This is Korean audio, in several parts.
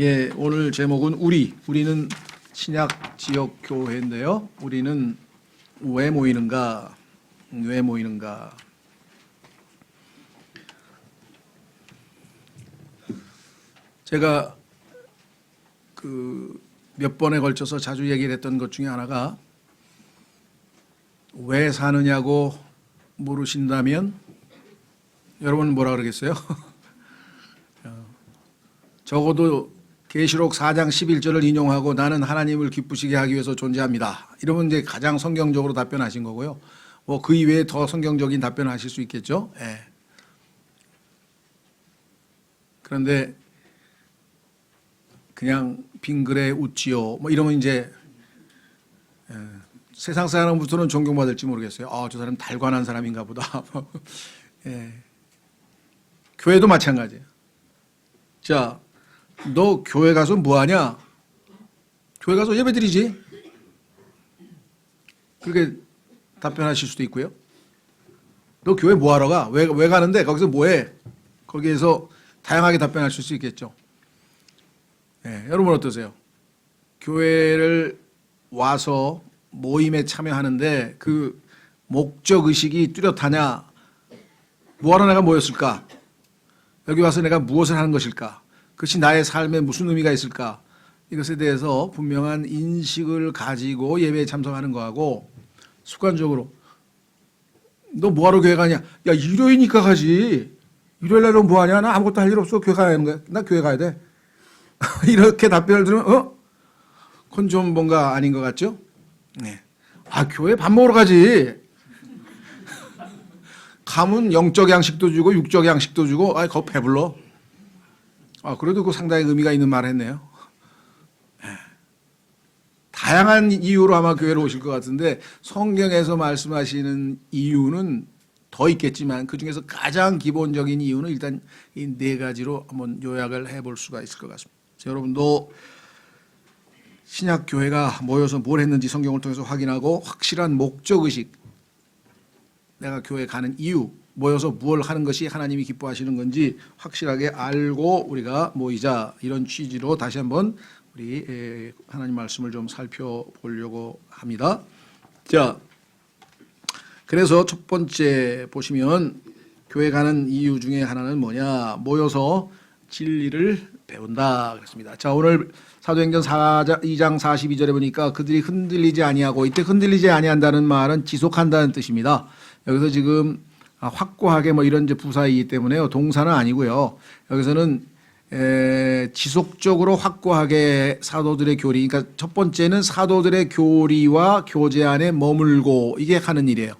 예, 오늘 제목은 우리는 신약 지역 교회인데요. 우리는 왜 모이는가? 왜 모이는가? 제가 몇 번에 걸쳐서 자주 얘기를 했던 것 중에 하나가 왜 사느냐고 물으신다면 여러분 뭐라 그러겠어요? 적어도 계시록 4장 11절을 인용하고 나는 하나님을 기쁘시게 하기 위해서 존재합니다. 이러면 이제 가장 성경적으로 답변하신 거고요. 뭐 그 이외에 더 성경적인 답변을 하실 수 있겠죠. 예. 그런데 그냥 빙그레 웃지요. 뭐 이러면 이제 세상 사람부터는 존경받을지 모르겠어요. 저 사람 달관한 사람인가 보다. 예. 교회도 마찬가지예요. 자, 너 교회 가서 뭐 하냐? 교회 가서 예배 드리지. 그렇게 답변하실 수도 있고요. 너 교회 뭐 하러 가? 왜 가는데? 거기서 뭐 해? 거기에서 다양하게 답변하실 수 있겠죠. 네, 여러분 어떠세요? 교회를 와서 모임에 참여하는데 그 목적의식이 뚜렷하냐? 뭐하러 내가 모였을까? 여기 와서 내가 무엇을 하는 것일까? 그것이 나의 삶에 무슨 의미가 있을까? 이것에 대해서 분명한 인식을 가지고 예배에 참석하는 거하고 습관적으로 너 뭐하러 교회 가냐? 야, 일요일이니까 가지. 일요일 날은 뭐하냐? 나 아무것도 할 일 없어. 교회 가야 하는 거야. 나 교회 가야 돼. 이렇게 답변을 들으면 그건 좀 뭔가 아닌 것 같죠? 네. 교회 밥 먹으러 가지. 가면 영적 양식도 주고 육적 양식도 주고 거기 배불러. 그래도 그 상당히 의미가 있는 말을 했네요. 다양한 이유로 아마 교회로 오실 것 같은데 성경에서 말씀하시는 이유는 더 있겠지만 그중에서 가장 기본적인 이유는 일단 이 네 가지로 한번 요약을 해볼 수가 있을 것 같습니다. 여러분도 신약교회가 모여서 뭘 했는지 성경을 통해서 확인하고 확실한 목적의식, 내가 교회 가는 이유, 모여서 무엇을 하는 것이 하나님이 기뻐하시는 건지 확실하게 알고 우리가 모이자, 이런 취지로 다시 한번 우리 하나님 말씀을 좀 살펴보려고 합니다. 자, 그래서 첫 번째 보시면 교회 가는 이유 중에 하나는 뭐냐? 모여서 진리를 배운다 그랬습니다. 자, 오늘 사도행전 2장 42절에 보니까 그들이 흔들리지 아니하고, 이때 흔들리지 아니한다는 말은 지속한다는 뜻입니다. 여기서 지금 확고하게 뭐 이런 이제 부사이기 때문에요. 동사는 아니고요. 여기서는 지속적으로 확고하게 사도들의 교리, 그러니까 첫 번째는 사도들의 교리와 교제 안에 머물고, 이게 하는 일이에요.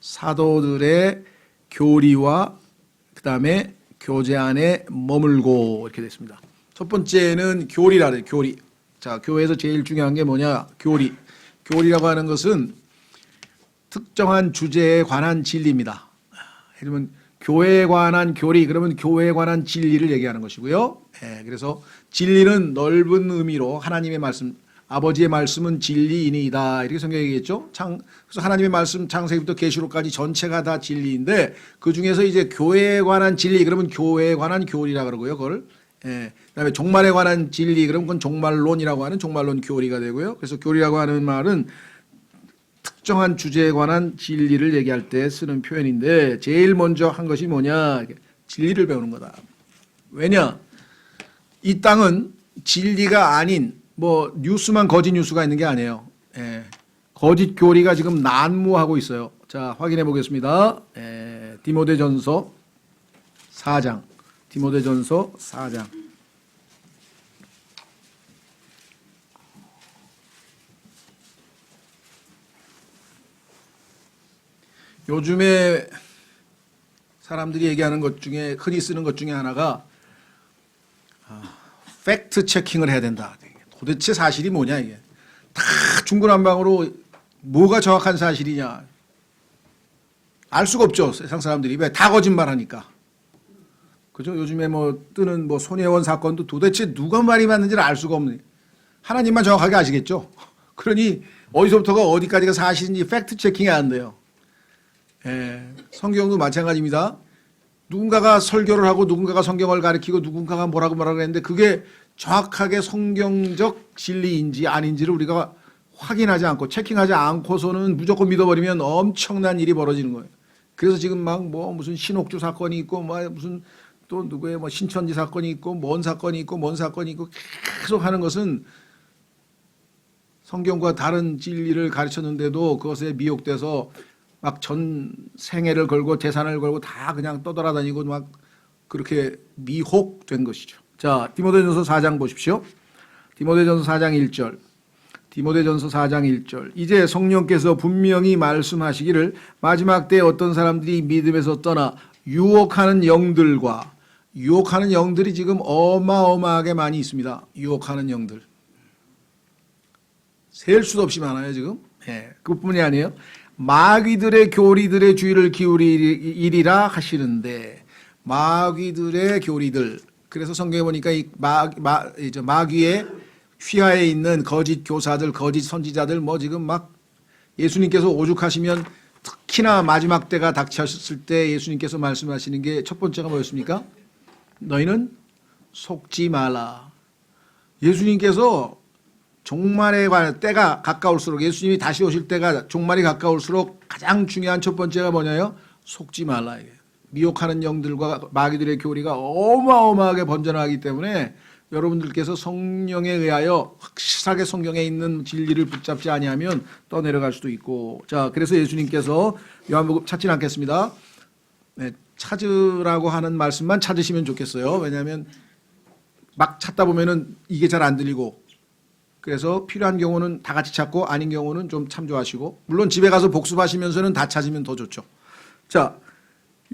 사도들의 교리와 그다음에 교제 안에 머물고, 이렇게 됐습니다. 첫 번째는 교리라 그래요. 교리. 자, 교회에서 제일 중요한 게 뭐냐? 교리. 교리라고 하는 것은 특정한 주제에 관한 진리입니다. 그러면 교회에 관한 교리, 그러면 교회에 관한 진리를 얘기하는 것이고요. 그래서 진리는 넓은 의미로 하나님의 말씀, 아버지의 말씀은 진리이니이다, 이렇게 성경이 얘기했죠. 그래서 하나님의 말씀 창세기부터 계시록까지 전체가 다 진리인데 그 중에서 이제 교회에 관한 진리, 그러면 교회에 관한 교리라 그러고요. 그걸 그다음에 종말에 관한 진리, 그러면 그건 종말론이라고 하는 종말론 교리가 되고요. 그래서 교리라고 하는 말은 특정한 주제에 관한 진리를 얘기할 때 쓰는 표현인데 제일 먼저 한 것이 뭐냐? 진리를 배우는 거다. 왜냐? 이 땅은 진리가 아닌 뭐 뉴스만 거짓 뉴스가 있는 게 아니에요. 거짓 교리가 지금 난무하고 있어요. 자, 확인해 보겠습니다. 디모데전서 4장. 디모데전서 4장. 요즘에 사람들이 얘기하는 것 중에, 흔히 쓰는 것 중에 하나가 팩트 체킹을 해야 된다. 도대체 사실이 뭐냐, 이게. 다 중구난방으로 뭐가 정확한 사실이냐. 알 수가 없죠, 세상 사람들이. 왜? 다 거짓말하니까. 그죠? 요즘에 뭐 뜨는 뭐 손혜원 사건도 도대체 누가 말이 맞는지를 알 수가 없는, 하나님만 정확하게 아시겠죠? 그러니 어디서부터가 어디까지가 사실인지 팩트 체킹이 안 돼요. 성경도 마찬가지입니다. 누군가가 설교를 하고 누군가가 성경을 가리키고 누군가가 뭐라고 했는데 그게 정확하게 성경적 진리인지 아닌지를 우리가 확인하지 않고 체킹하지 않고서는 무조건 믿어버리면 엄청난 일이 벌어지는 거예요. 그래서 지금 막 뭐 무슨 신옥주 사건이 있고 뭐 무슨 또 누구의 뭐 신천지 사건이 있고 뭔 사건이 있고 뭔 사건이 있고 계속 하는 것은 성경과 다른 진리를 가르쳤는데도 그것에 미혹돼서 막 전 생애를 걸고 재산을 걸고 다 그냥 떠돌아다니고 막 그렇게 미혹된 것이죠. 자, 디모데전서 4장 보십시오. 디모데전서 4장 1절. 디모데전서 4장 1절. 이제 성령께서 분명히 말씀하시기를 마지막 때에 어떤 사람들이 믿음에서 떠나 유혹하는 영들이 지금 어마어마하게 많이 있습니다. 유혹하는 영들. 셀 수도 없이 많아요, 지금. 예, 그뿐이 아니에요. 마귀들의 교리들의 주의를 기울이리라 하시는데, 마귀들의 교리들. 그래서 성경에 보니까 이 마귀의 휘하에 있는 거짓 교사들, 거짓 선지자들 뭐 지금 막 예수님께서 오죽하시면 특히나 마지막 때가 닥쳤을 때 예수님께서 말씀하시는 게 첫 번째가 뭐였습니까? 너희는 속지 말라. 예수님께서 종말에 관한 때가 가까울수록 예수님이 다시 오실 때가 종말이 가까울수록 가장 중요한 첫 번째가 뭐냐요? 속지 말라. 미혹하는 영들과 마귀들의 교리가 어마어마하게 번져나가기 때문에 여러분들께서 성령에 의하여 확실하게 성경에 있는 진리를 붙잡지 아니하면 떠내려갈 수도 있고. 자, 그래서 예수님께서 요한복음 찾지는 않겠습니다. 네, 찾으라고 하는 말씀만 찾으시면 좋겠어요. 왜냐하면 막 찾다 보면은 이게 잘 안 들리고, 그래서 필요한 경우는 다 같이 찾고 아닌 경우는 좀 참조하시고, 물론 집에 가서 복습하시면서는 다 찾으면 더 좋죠. 자,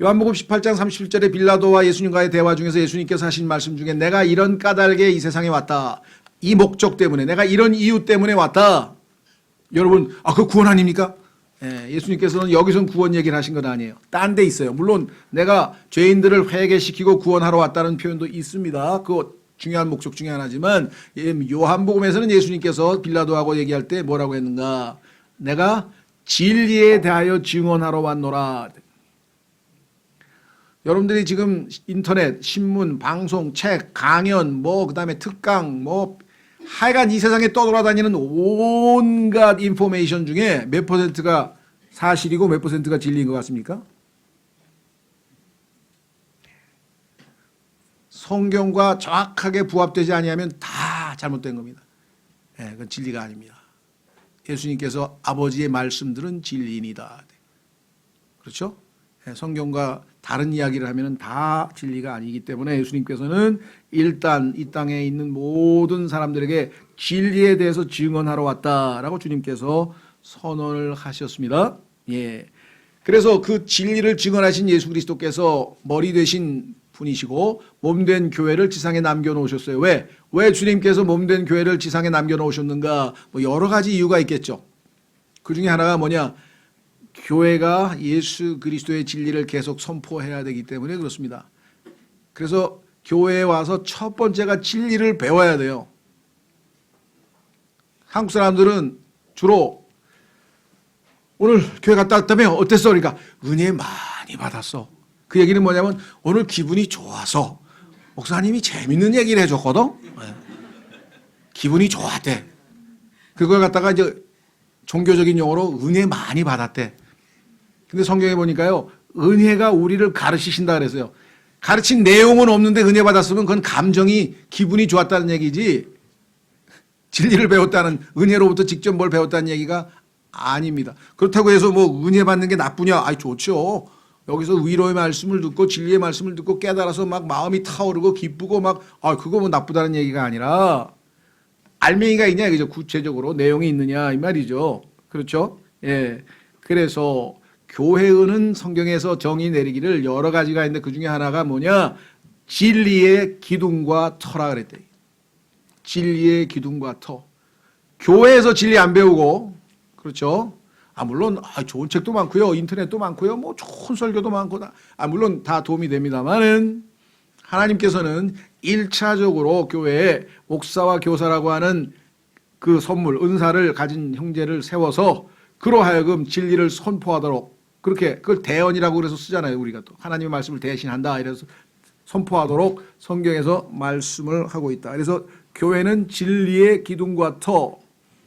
요한복음 18장 37절에 빌라도와 예수님과의 대화 중에서 예수님께서 하신 말씀 중에 내가 이런 까닭에 이 세상에 왔다. 이 목적 때문에, 내가 이런 이유 때문에 왔다. 여러분, 그 구원 아닙니까? 예수님께서는 여기선 구원 얘기를 하신 건 아니에요. 딴 데 있어요. 물론 내가 죄인들을 회개시키고 구원하러 왔다는 표현도 있습니다. 그 중요한 목적 중에 하나지만 요한복음에서는 예수님께서 빌라도하고 얘기할 때 뭐라고 했는가? 내가 진리에 대하여 증언하러 왔노라. 여러분들이 지금 인터넷, 신문, 방송, 책, 강연, 그다음에 특강, 하여간 이 세상에 떠돌아다니는 온갖 인포메이션 중에 몇 퍼센트가 사실이고 몇 퍼센트가 진리인 것 같습니까? 성경과 정확하게 부합되지 아니하면 다 잘못된 겁니다. 그건 진리가 아닙니다. 예수님께서 아버지의 말씀들은 진리이다. 그렇죠? 성경과 다른 이야기를 하면 다 진리가 아니기 때문에 예수님께서는 일단 이 땅에 있는 모든 사람들에게 진리에 대해서 증언하러 왔다라고 주님께서 선언을 하셨습니다. 예. 그래서 그 진리를 증언하신 예수 그리스도께서 머리 되신 분이시고 몸된 교회를 지상에 남겨놓으셨어요. 왜 주님께서 몸된 교회를 지상에 남겨놓으셨는가? 여러 가지 이유가 있겠죠. 그 중에 하나가 뭐냐? 교회가 예수 그리스도의 진리를 계속 선포해야 되기 때문에 그렇습니다. 그래서 교회에 와서 첫 번째가 진리를 배워야 돼요. 한국 사람들은 주로 오늘 교회 갔다 왔다며 어땠어? 그러니까 은혜 많이 받았어. 그 얘기는 뭐냐면 오늘 기분이 좋아서 목사님이 재밌는 얘기를 해줬거든. 기분이 좋았대. 그걸 갖다가 이제 종교적인 용어로 은혜 많이 받았대. 근데 성경에 보니까요, 은혜가 우리를 가르치신다 그랬어요. 가르친 내용은 없는데 은혜 받았으면 그건 감정이 기분이 좋았다는 얘기지 진리를 배웠다는, 은혜로부터 직접 뭘 배웠다는 얘기가 아닙니다. 그렇다고 해서 은혜 받는 게 나쁘냐? 좋죠. 여기서 위로의 말씀을 듣고 진리의 말씀을 듣고 깨달아서 막 마음이 타오르고 기쁘고 그거 나쁘다는 얘기가 아니라 알맹이가 있냐 이거죠. 구체적으로 내용이 있느냐 이 말이죠. 그렇죠? 예. 그래서 교회는 성경에서 정의 내리기를 여러 가지가 있는데 그 중에 하나가 뭐냐? 진리의 기둥과 터라 그랬대. 진리의 기둥과 터. 교회에서 진리 안 배우고, 그렇죠? 물론 좋은 책도 많고요, 인터넷도 많고요, 좋은 설교도 많고 물론 다 도움이 됩니다만은 하나님께서는 1차적으로 교회에 목사와 교사라고 하는 그 선물, 은사를 가진 형제를 세워서 그로 하여금 진리를 선포하도록, 그렇게 그걸 대언이라고 그래서 쓰잖아요. 우리가 또 하나님의 말씀을 대신한다 이래서 선포하도록 성경에서 말씀을 하고 있다. 그래서 교회는 진리의 기둥과 터.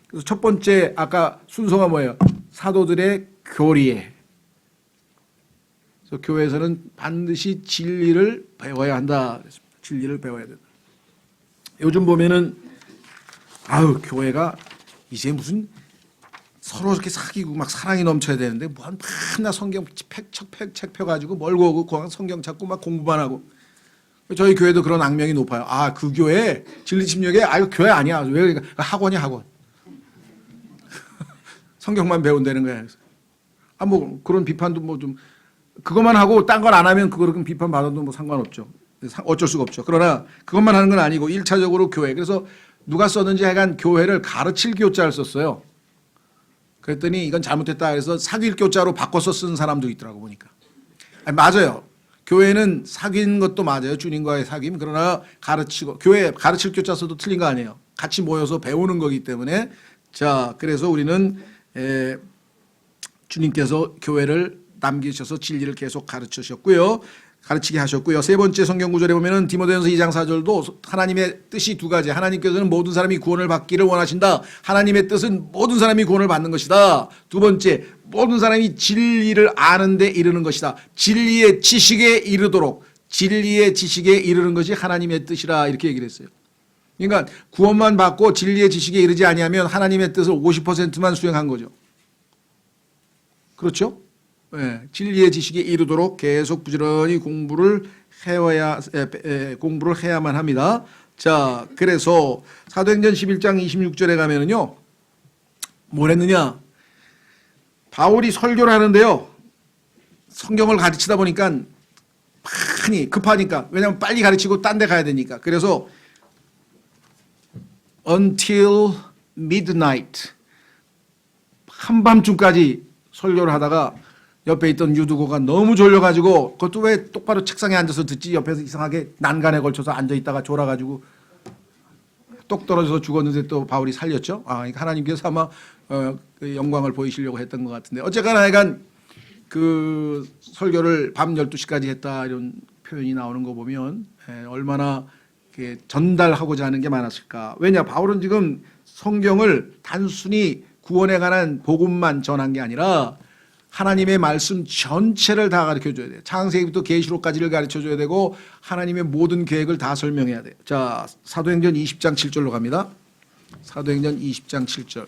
그래서 첫 번째 아까 순서가 뭐예요? 사도들의 교리에. 그래서 교회에서는 반드시 진리를 배워야 한다. 진리를 배워야 된다. 요즘 보면은 교회가 이제 무슨 서로 이렇게 사귀고 막 사랑이 넘쳐야 되는데 뭐 맨날 성경 책 펴가지고 멀고 오고 그냥 성경 찾고 막 공부만 하고. 저희 교회도 그런 악명이 높아요. 그 교회 진리침략에 이거 교회 아니야. 왜 그러니까 학원이야 학원. 성경만 배운다는 거야. 뭐 그런 비판도 뭐 좀 그것만 하고 딴 건 안 하면 그거는 비판 받아도 뭐 상관없죠. 어쩔 수가 없죠. 그러나 그것만 하는 건 아니고 1차적으로 교회. 그래서 누가 썼는지 하여간 교회를 가르칠 교자를 썼어요. 그랬더니 이건 잘못됐다 그래서 사귈 교자로 바꿔서 쓴 사람도 있더라고 보니까. 맞아요. 교회는 사귄 것도 맞아요. 주님과의 사귐. 그러나 가르치고 교회 가르칠 교자 써도 틀린 거 아니에요. 같이 모여서 배우는 거기 때문에 자 그래서 우리는 주님께서 교회를 남기셔서 진리를 계속 가르치셨고요. 가르치게 하셨고요. 세 번째 성경 구절에 보면은 디모데전서 2장 4절도 하나님의 뜻이 두 가지. 하나님께서는 모든 사람이 구원을 받기를 원하신다. 하나님의 뜻은 모든 사람이 구원을 받는 것이다. 두 번째, 모든 사람이 진리를 아는 데 이르는 것이다. 진리의 지식에 이르도록 진리의 지식에 이르는 것이 하나님의 뜻이라 이렇게 얘기를 했어요. 그러니까 구원만 받고 진리의 지식에 이르지 아니하면 하나님의 뜻을 50%만 수행한 거죠. 그렇죠? 네, 진리의 지식에 이르도록 계속 부지런히 공부를 해야만 합니다. 자, 그래서 사도행전 11장 26절에 가면은요, 뭘 했느냐? 바울이 설교를 하는데요, 성경을 가르치다 보니까 많이 급하니까, 왜냐하면 빨리 가르치고 딴 데 가야 되니까. 그래서 until midnight 한밤중까지 설교를 하다가 옆에 있던 유두고가 너무 졸려가지고 그것도 왜 똑바로 책상에 앉아서 듣지 옆에서 이상하게 난간에 걸쳐서 앉아있다가 졸아가지고 똑 떨어져서 죽었는데 또 바울이 살렸죠. 그러니까 하나님께서 아마 그 영광을 보이시려고 했던 것 같은데 어쨌거나 하여간 그 설교를 밤 12시까지 했다 이런 표현이 나오는 거 보면 얼마나 전달하고자 하는 게 많았을까. 왜냐 바울은 지금 성경을 단순히 구원에 관한 복음만 전한 게 아니라 하나님의 말씀 전체를 다 가르쳐줘야 돼요. 창세기부터 계시록까지를 가르쳐줘야 되고 하나님의 모든 계획을 다 설명해야 돼요. 자, 사도행전 20장 7절로 갑니다. 사도행전 20장 7절.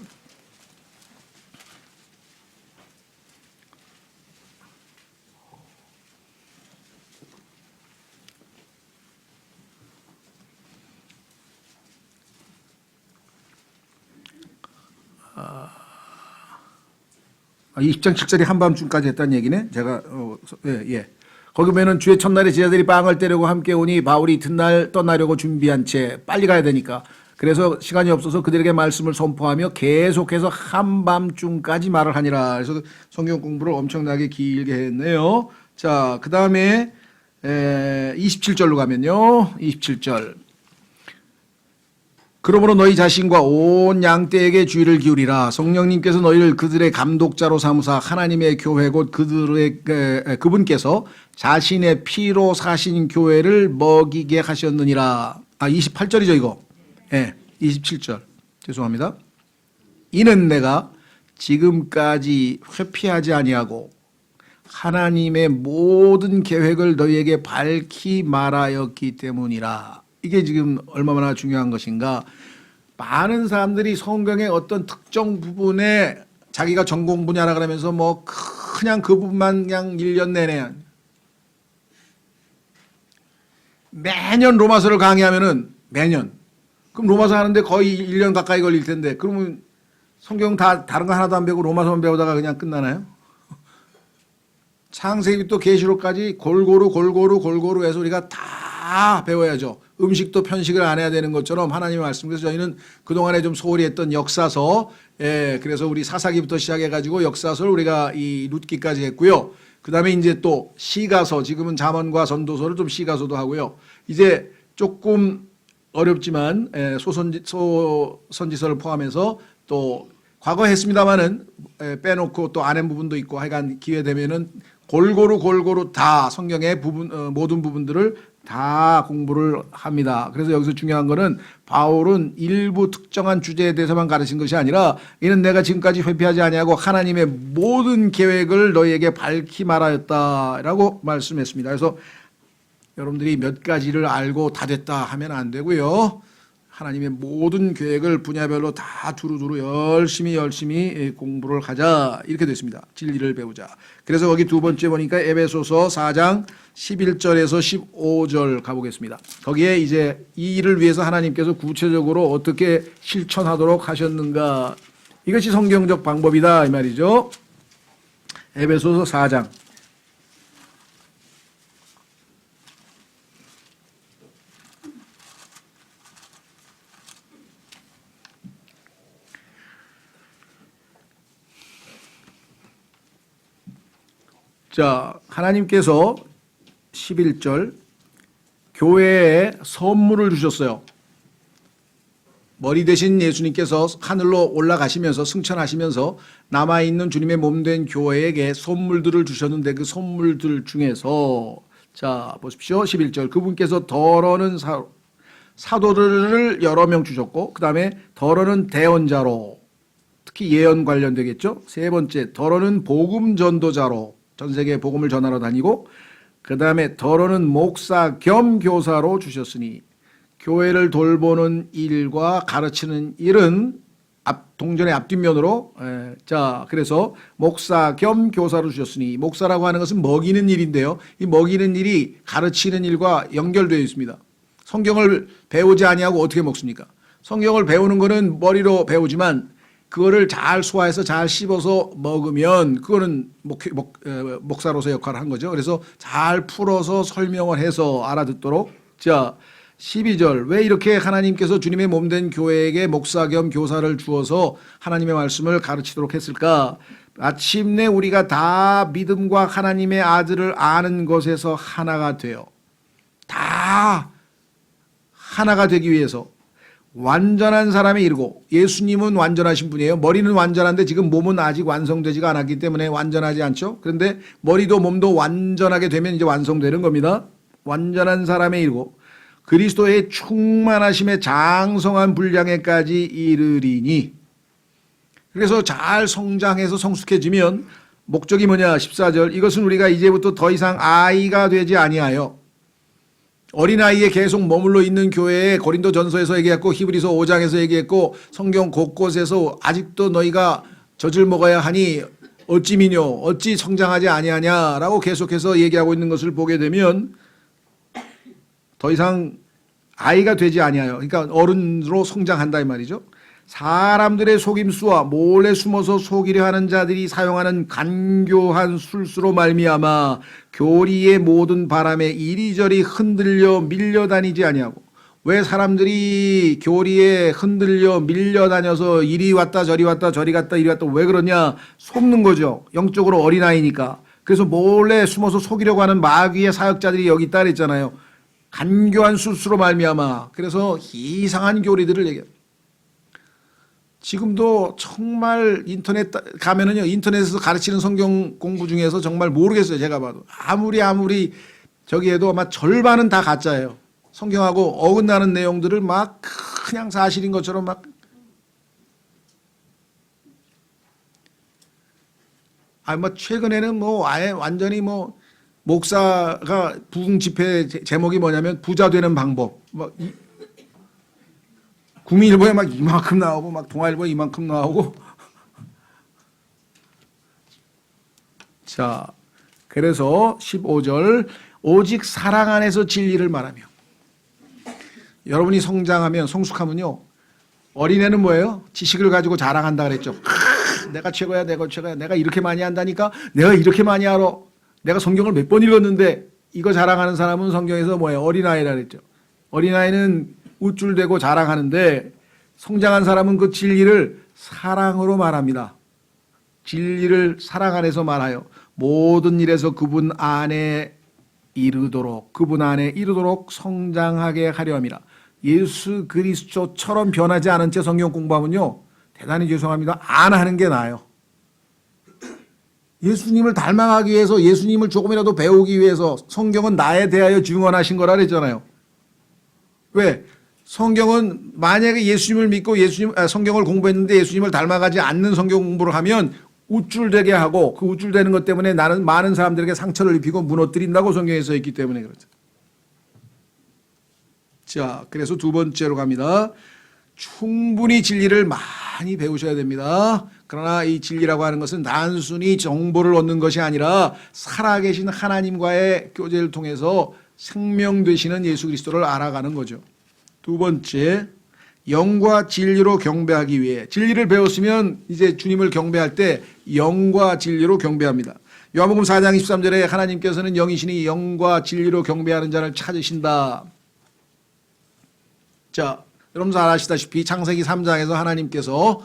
아, 20장 7절이 한밤중까지 했다는 얘기네. 제가 예. 거기 보면은 주의 첫날에 제자들이 빵을 떼려고 함께 오니 바울이 이튿날 떠나려고 준비한 채 빨리 가야 되니까 그래서 시간이 없어서 그들에게 말씀을 선포하며 계속해서 한밤중까지 말을 하니라. 그래서 성경 공부를 엄청나게 길게 했네요. 자, 그 다음에 27절로 가면요. 27절. 그러므로 너희 자신과 온 양떼에게 주의를 기울이라. 성령님께서 너희를 그들의 감독자로 삼으사 하나님의 교회 곧 그분께서 자신의 피로 사신 교회를 먹이게 하셨느니라. 28절이죠 이거. 네, 27절. 죄송합니다. 이는 내가 지금까지 회피하지 아니하고 하나님의 모든 계획을 너희에게 밝히 말하였기 때문이라. 이게 지금 얼마나 중요한 것인가. 많은 사람들이 성경의 어떤 특정 부분에 자기가 전공 분야라 그러면서 뭐 그냥 그 부분만 그냥 1년 내내 매년 로마서를 강의하면은 매년 그럼 로마서 하는데 거의 1년 가까이 걸릴 텐데 그러면 성경 다 다른 거 하나도 안 배우고 로마서만 배우다가 그냥 끝나나요? 창세기부터 계시록까지 골고루 해서 우리가 다 배워야죠. 음식도 편식을 안 해야 되는 것처럼 하나님의 말씀. 그래서 저희는 그동안에 좀 소홀히 했던 역사서, 그래서 우리 사사기부터 시작해가지고 역사서를 우리가 이 룻기까지 했고요. 그 다음에 이제 또 시가서, 지금은 잠언과 전도서를 좀 시가서도 하고요. 이제 조금 어렵지만 소선지서를 포함해서 또 과거 했습니다마는 빼놓고 또 안 한 부분도 있고 하여간 기회 되면은 골고루 다 성경의 모든 부분들을 다 공부를 합니다. 그래서 여기서 중요한 거는 바울은 일부 특정한 주제에 대해서만 가르친 것이 아니라 이는 내가 지금까지 회피하지 아니하고 하나님의 모든 계획을 너희에게 밝히 말하였다라고 말씀했습니다. 그래서 여러분들이 몇 가지를 알고 다 됐다 하면 안 되고요. 하나님의 모든 계획을 분야별로 다 두루두루 열심히 공부를 하자 이렇게 됐습니다. 진리를 배우자. 그래서 거기 두 번째 보니까 에베소서 4장 11절에서 15절 가보겠습니다. 거기에 이제 이 일을 위해서 하나님께서 구체적으로 어떻게 실천하도록 하셨는가, 이것이 성경적 방법이다 이 말이죠. 에베소서 4장 자, 하나님께서 11절 교회에 선물을 주셨어요. 머리 대신 예수님께서 하늘로 올라가시면서 승천하시면서 남아있는 주님의 몸된 교회에게 선물들을 주셨는데 그 선물들 중에서 자 보십시오. 11절 그분께서 더러는 사도들을 여러 명 주셨고 그 다음에 더러는 대언자로 특히 예언 관련되겠죠. 세 번째 더러는 복음 전도자로 전 세계에 복음을 전하러 다니고 그 다음에 더러는 목사 겸 교사로 주셨으니 교회를 돌보는 일과 가르치는 일은 동전의 앞뒷면으로 자 그래서 목사 겸 교사로 주셨으니 목사라고 하는 것은 먹이는 일인데요. 이 먹이는 일이 가르치는 일과 연결되어 있습니다. 성경을 배우지 아니하고 어떻게 먹습니까? 성경을 배우는 것은 머리로 배우지만 그거를 잘 소화해서 잘 씹어서 먹으면 그거는 목사로서 역할을 한 거죠. 그래서 잘 풀어서 설명을 해서 알아듣도록. 자 12절 왜 이렇게 하나님께서 주님의 몸된 교회에게 목사 겸 교사를 주어서 하나님의 말씀을 가르치도록 했을까? 마침내 우리가 다 믿음과 하나님의 아들을 아는 것에서 하나가 돼요. 다 하나가 되기 위해서 완전한 사람에 이르고, 예수님은 완전하신 분이에요. 머리는 완전한데 지금 몸은 아직 완성되지가 않았기 때문에 완전하지 않죠. 그런데 머리도 몸도 완전하게 되면 이제 완성되는 겁니다. 완전한 사람에 이르고 그리스도의 충만하심에 장성한 분량에까지 이르리니. 그래서 잘 성장해서 성숙해지면 목적이 뭐냐? 14절 이것은 우리가 이제부터 더 이상 아이가 되지 아니하여 어린아이에 계속 머물러 있는 교회에 고린도전서에서 얘기했고 히브리서 5장에서 얘기했고 성경 곳곳에서 아직도 너희가 젖을 먹어야 하니 어찌 미뇨 어찌 성장하지 아니하냐라고 계속해서 얘기하고 있는 것을 보게 되면 더 이상 아이가 되지 아니하여, 그러니까 어른으로 성장한다 이 말이죠. 사람들의 속임수와 몰래 숨어서 속이려 하는 자들이 사용하는 간교한 술수로 말미암아 교리의 모든 바람에 이리저리 흔들려 밀려다니지 아니하고. 왜 사람들이 교리에 흔들려 밀려다녀서 이리 왔다 저리 왔다 저리 갔다 이리 왔다 왜 그러냐? 속는 거죠. 영적으로 어린아이니까. 그래서 몰래 숨어서 속이려고 하는 마귀의 사역자들이 여기 있다 그랬잖아요. 간교한 술수로 말미암아. 그래서 이상한 교리들을 얘기해요. 지금도 정말 인터넷 가면은요, 인터넷에서 가르치는 성경 공부 중에서 정말 모르겠어요. 제가 봐도 아무리 저기 해도 아마 절반은 다 가짜예요. 성경하고 어긋나는 내용들을 막 그냥 사실인 것처럼 막. 뭐 최근에는 뭐 아예 완전히 뭐 목사가 부흥 집회 제목이 뭐냐면 부자 되는 방법. 막 국민일보에 막 이만큼 나오고 막 동아일보에 이만큼 나오고. 자, 그래서 15절 오직 사랑 안에서 진리를 말하며. 여러분이 성장하면 성숙하면요. 어린애는 뭐예요? 지식을 가지고 자랑한다 그랬죠. 내가 최고야 내가 최고야 내가 이렇게 많이 한다니까 내가 이렇게 많이 알아. 내가 성경을 몇 번 읽었는데 이거 자랑하는 사람은 성경에서 뭐예요? 어린아이라 그랬죠. 어린아이는 우쭐대고 자랑하는데 성장한 사람은 그 진리를 사랑으로 말합니다. 진리를 사랑 안에서 말하여 모든 일에서 그분 안에 이르도록 성장하게 하려 함이라. 예수 그리스도처럼 변하지 않은 채 성경 공부하면요 대단히 죄송합니다. 안 하는 게 나아요. 예수님을 닮아가기 위해서, 예수님을 조금이라도 배우기 위해서 성경은 나에 대하여 증언하신 거라 그랬잖아요. 왜? 성경은 만약에 예수님을 믿고 성경을 공부했는데 예수님을 닮아가지 않는 성경 공부를 하면 우쭐대게 하고, 그 우쭐대는 것 때문에 나는 많은 사람들에게 상처를 입히고 무너뜨린다고 성경에 써 있기 때문에 그렇죠. 자, 그래서 두 번째로 갑니다. 충분히 진리를 많이 배우셔야 됩니다. 그러나 이 진리라고 하는 것은 단순히 정보를 얻는 것이 아니라 살아계신 하나님과의 교제를 통해서 생명 되시는 예수 그리스도를 알아가는 거죠. 두 번째, 영과 진리로 경배하기 위해, 진리를 배웠으면 이제 주님을 경배할 때 영과 진리로 경배합니다. 요한복음 4장 23절에 하나님께서는 영이시니 영과 진리로 경배하는 자를 찾으신다. 자, 여러분 잘 아시다시피 창세기 3장에서 하나님께서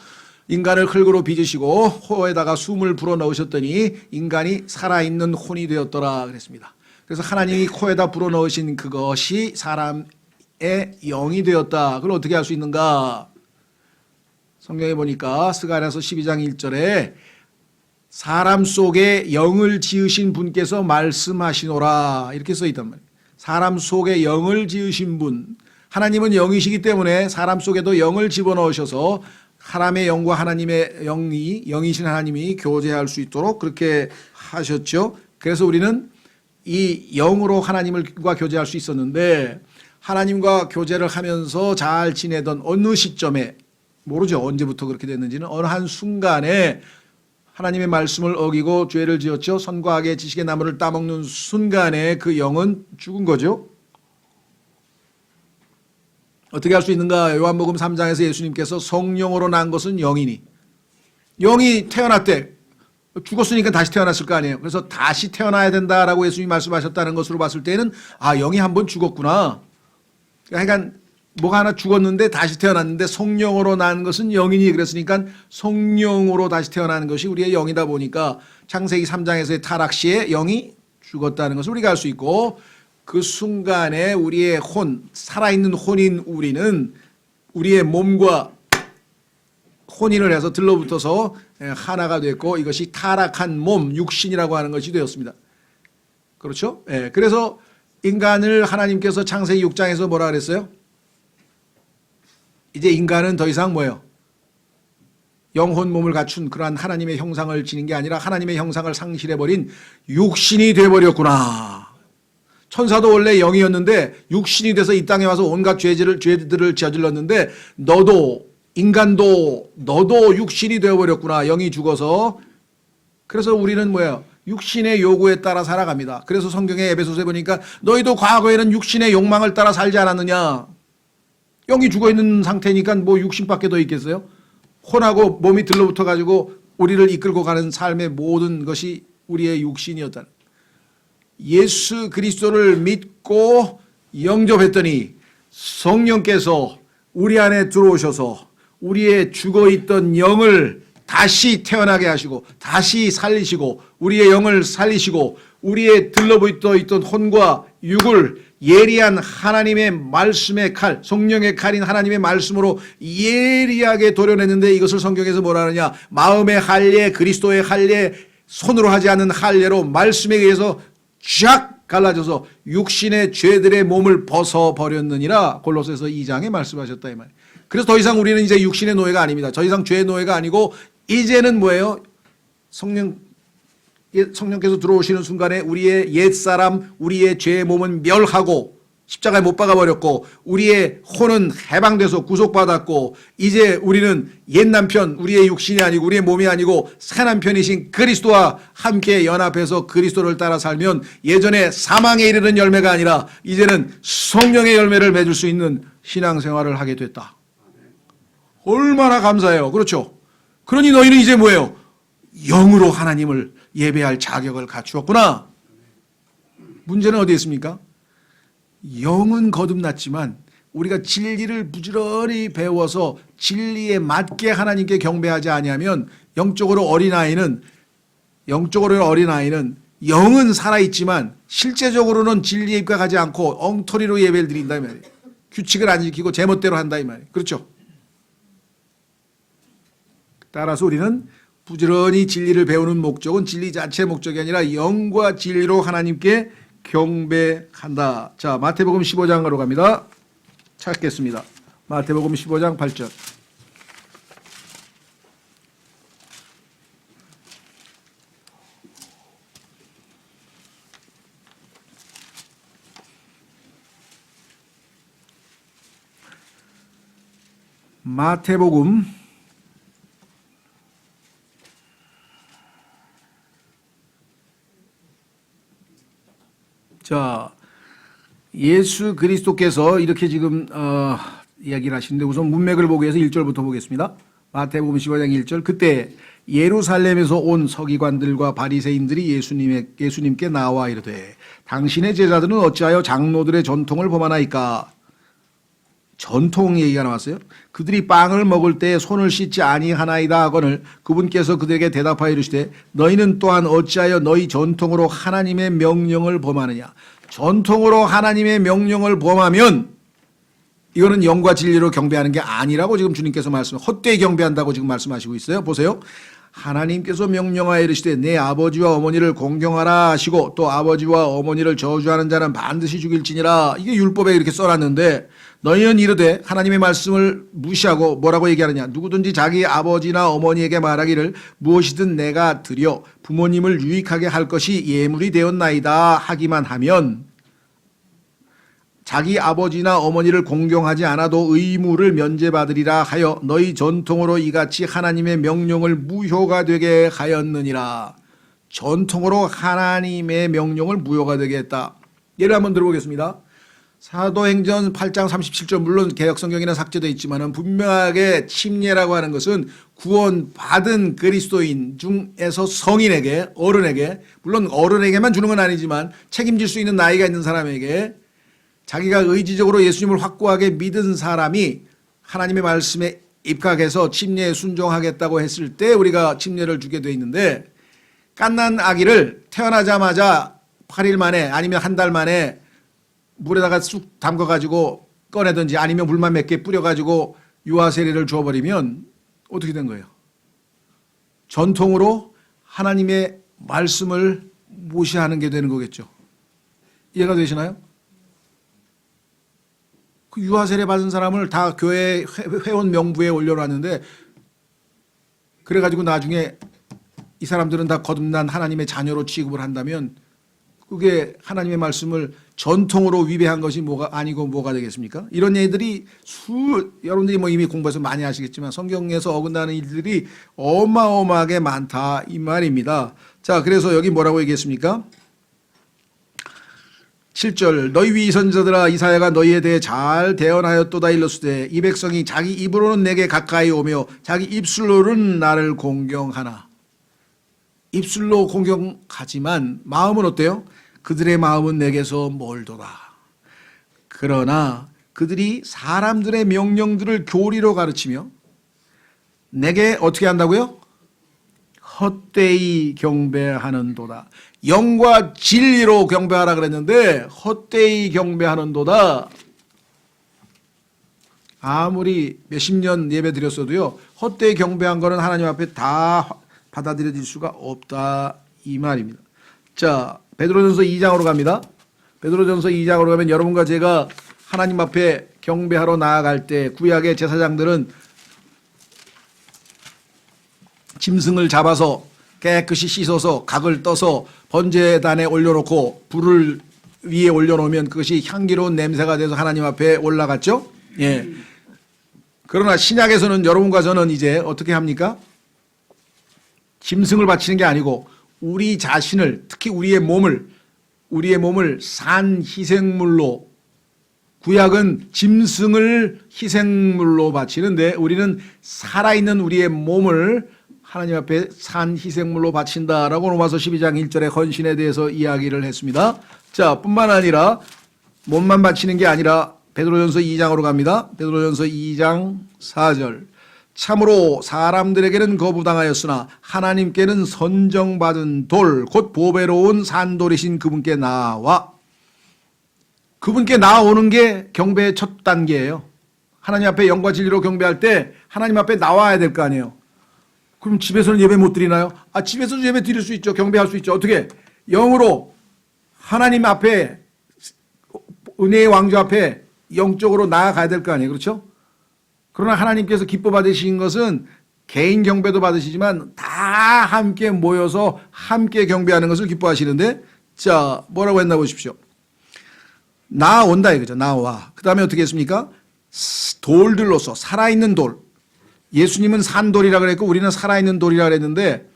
인간을 흙으로 빚으시고 호에다가 숨을 불어넣으셨더니 인간이 살아있는 혼이 되었더라 그랬습니다. 그래서 하나님이 코에다 불어넣으신 그것이 사람의 영이 되었다. 그걸 어떻게 할 수 있는가? 성경에 보니까 스가랴서 12장 1절에 사람 속에 영을 지으신 분께서 말씀하시노라 이렇게 써 있단 말이에요. 사람 속에 영을 지으신 분, 하나님은 영이시기 때문에 사람 속에도 영을 집어넣으셔서 사람의 영과 하나님의 영이신 하나님이 교제할 수 있도록 그렇게 하셨죠. 그래서 우리는 이 영으로 하나님과 교제할 수 있었는데, 하나님과 교제를 하면서 잘 지내던 어느 시점에, 모르죠 언제부터 그렇게 됐는지는, 어느 한 순간에 하나님의 말씀을 어기고 죄를 지었죠. 선과 악의 지식의 나무를 따먹는 순간에 그 영은 죽은 거죠. 어떻게 할 수 있는가? 요한복음 3장에서 예수님께서 성령으로 난 것은 영이니, 영이 태어났대. 죽었으니까 다시 태어났을 거 아니에요. 그래서 다시 태어나야 된다라고 예수님이 말씀하셨다는 것으로 봤을 때는 영이 한번 죽었구나. 그러니까 뭐가 하나 죽었는데 다시 태어났는데 성령으로 난 것은 영이니, 그랬으니까 성령으로 다시 태어나는 것이 우리의 영이다 보니까 창세기 3장에서의 타락 시에 영이 죽었다는 것을 우리가 알 수 있고, 그 순간에 우리의 혼, 살아있는 혼인 우리는 우리의 몸과 혼인을 해서 들러붙어서 하나가 됐고, 이것이 타락한 몸, 육신이라고 하는 것이 되었습니다. 그렇죠? 그래서 인간을 하나님께서 창세기 6장에서 뭐라 그랬어요? 이제 인간은 더 이상 뭐예요? 영혼 몸을 갖춘 그러한 하나님의 형상을 지닌 게 아니라 하나님의 형상을 상실해버린 육신이 돼버렸구나. 천사도 원래 영이었는데 육신이 돼서 이 땅에 와서 온갖 죄들을 저질렀는데, 너도 육신이 되어버렸구나. 영이 죽어서. 그래서 우리는 뭐예요? 육신의 요구에 따라 살아갑니다. 그래서 성경의 에베소서에 보니까 너희도 과거에는 육신의 욕망을 따라 살지 않았느냐. 영이 죽어있는 상태니까 뭐 육신밖에 더 있겠어요? 혼하고 몸이 들러붙어 가지고 우리를 이끌고 가는 삶의 모든 것이 우리의 육신이었다. 예수 그리스도를 믿고 영접했더니 성령께서 우리 안에 들어오셔서 우리의 죽어있던 영을 다시 태어나게 하시고 다시 살리시고, 우리의 영을 살리시고 우리의 들러붙어 있던 혼과 육을 예리한 하나님의 말씀의 칼, 성령의 칼인 하나님의 말씀으로 예리하게 도려냈는데, 이것을 성경에서 뭐라 하느냐? 마음의 할례, 그리스도의 할례, 손으로 하지 않는 할례로 말씀에 의해서 쫙 갈라져서 육신의 죄들의 몸을 벗어버렸느니라. 골로새서 2장에 말씀하셨다 이 말이에요. 그래서 더 이상 우리는 이제 육신의 노예가 아닙니다. 더 이상 죄의 노예가 아니고, 이제는 뭐예요? 성령께서 들어오시는 순간에 우리의 옛사람, 우리의 죄의 몸은 멸하고 십자가에 못 박아버렸고, 우리의 혼은 해방돼서 구속받았고, 이제 우리는 옛 남편, 우리의 육신이 아니고 우리의 몸이 아니고 새 남편이신 그리스도와 함께 연합해서 그리스도를 따라 살면 예전에 사망에 이르는 열매가 아니라 이제는 성령의 열매를 맺을 수 있는 신앙생활을 하게 됐다. 얼마나 감사해요. 그렇죠? 그러니 너희는 이제 뭐예요? 영으로 하나님을 예배할 자격을 갖추었구나. 문제는 어디에 있습니까? 영은 거듭났지만 우리가 진리를 부지런히 배워서 진리에 맞게 하나님께 경배하지 아니하면, 영적으로 어린아이는 영은 살아있지만 실제적으로는 진리에 입각하지 않고 엉터리로 예배를 드린다 이 말이에요. 규칙을 안 지키고 제멋대로 한다 이 말이에요. 그렇죠? 따라서 우리는 부지런히 진리를 배우는 목적은 진리 자체의 목적이 아니라 영과 진리로 하나님께 경배한다. 자, 마태복음 15장으로 갑니다. 찾겠습니다. 마태복음 15장 8절. 마태복음 자, 예수 그리스도께서 이렇게 지금 이야기를 하시는데 우선 문맥을 보기 위해서 1절부터 보겠습니다. 마태복음 15장 1절. 그때 예루살렘에서 온 서기관들과 바리새인들이 예수님께 나와 이르되 당신의 제자들은 어찌하여 장로들의 전통을 범하나이까? 전통 얘기가 나왔어요. 그들이 빵을 먹을 때 손을 씻지 아니하나이다 하거늘 그분께서 그들에게 대답하여 이르시되 너희는 또한 어찌하여 너희 전통으로 하나님의 명령을 범하느냐. 전통으로 하나님의 명령을 범하면 이거는 영과 진리로 경배하는 게 아니라고 지금 주님께서 헛되이 경배한다고 지금 말씀하시고 있어요. 보세요. 하나님께서 명령하여 이르시되 내 아버지와 어머니를 공경하라 하시고 또 아버지와 어머니를 저주하는 자는 반드시 죽일지니라. 이게 율법에 이렇게 써놨는데 너희는 이르되 하나님의 말씀을 무시하고 뭐라고 얘기하느냐. 누구든지 자기 아버지나 어머니에게 말하기를 무엇이든 내가 드려 부모님을 유익하게 할 것이 예물이 되었나이다 하기만 하면 자기 아버지나 어머니를 공경하지 않아도 의무를 면제받으리라 하여 너희 전통으로 이같이 하나님의 명령을 무효가 되게 하였느니라. 전통으로 하나님의 명령을 무효가 되게 했다. 예를 한번 들어보겠습니다. 사도행전 8장 37절 물론 개역성경에는 삭제되어 있지만 분명하게 침례라고 하는 것은 구원받은 그리스도인 중에서 성인에게 어른에게 물론 어른에게만 주는 건 아니지만 책임질 수 있는 나이가 있는 사람에게 자기가 의지적으로 예수님을 확고하게 믿은 사람이 하나님의 말씀에 입각해서 침례에 순종하겠다고 했을 때 우리가 침례를 주게 돼 있는데 갓난 아기를 태어나자마자 8일 만에 아니면 한 달 만에 물에다가 쑥 담가가지고 꺼내든지 아니면 물만 몇 개 뿌려가지고 유아 세례를 주어버리면 어떻게 된 거예요? 전통으로 하나님의 말씀을 무시하는 게 되는 거겠죠. 이해가 되시나요? 그 유아 세례 받은 사람을 다 교회 회원 명부에 올려놨는데 그래가지고 나중에 이 사람들은 다 거듭난 하나님의 자녀로 취급을 한다면 그게 하나님의 말씀을 전통으로 위배한 것이 뭐가 아니고 뭐가 되겠습니까? 이런 얘기들이 여러분들이 뭐 이미 공부해서 많이 아시겠지만 성경에서 어긋나는 일들이 어마어마하게 많다 이 말입니다. 자, 그래서 여기 뭐라고 얘기했습니까? 7절 너희 위 선지자들아 이사야가 너희에 대해 잘 대언하였도다 일렀으되 이 백성이 자기 입으로는 내게 가까이 오며 자기 입술로는 나를 공경하나. 입술로 공경하지만 마음은 어때요? 그들의 마음은 내게서 멀도다. 그러나 그들이 사람들의 명령들을 교리로 가르치며 내게 어떻게 한다고요? 헛되이 경배하는도다. 영과 진리로 경배하라 그랬는데 헛되이 경배하는도다. 아무리 몇십 년 예배 드렸어도요 헛되이 경배한 거는 하나님 앞에 다 받아들여질 수가 없다 이 말입니다. 자, 베드로전서 2장으로 갑니다. 베드로전서 2장으로 가면 여러분과 제가 하나님 앞에 경배하러 나아갈 때 구약의 제사장들은 짐승을 잡아서 깨끗이 씻어서 각을 떠서 번제단에 올려놓고 불을 위에 올려놓으면 그것이 향기로운 냄새가 돼서 하나님 앞에 올라갔죠. 예. 그러나 신약에서는 여러분과 저는 이제 어떻게 합니까? 짐승을 바치는 게 아니고 우리 자신을 특히 우리의 몸을 산 희생물로 구약은 짐승을 희생물로 바치는데 우리는 살아있는 우리의 몸을 하나님 앞에 산 희생물로 바친다라고 로마서 12장 1절의 헌신에 대해서 이야기를 했습니다. 자, 뿐만 아니라 몸만 바치는 게 아니라 베드로전서 2장으로 갑니다. 베드로전서 2장 4절 참으로 사람들에게는 거부당하였으나 하나님께는 선정받은 돌 곧 보배로운 산돌이신 그분께 나와 그분께 나오는 게 경배의 첫 단계예요. 하나님 앞에 영과 진리로 경배할 때 하나님 앞에 나와야 될 거 아니에요. 그럼 집에서는 예배 못 드리나요? 집에서도 예배 드릴 수 있죠. 경배할 수 있죠. 어떻게? 영으로 하나님 앞에, 은혜의 왕좌 앞에 영적으로 나아가야 될 거 아니에요. 그렇죠? 그러나 하나님께서 기뻐 받으신 것은 개인 경배도 받으시지만 다 함께 모여서 함께 경배하는 것을 기뻐하시는데, 자, 뭐라고 했나 보십시오. 나온다 이거죠. 나와. 그 다음에 어떻게 했습니까? 돌들로서, 살아있는 돌. 예수님은 산돌이라 그랬고 우리는 살아있는 돌이라 그랬는데,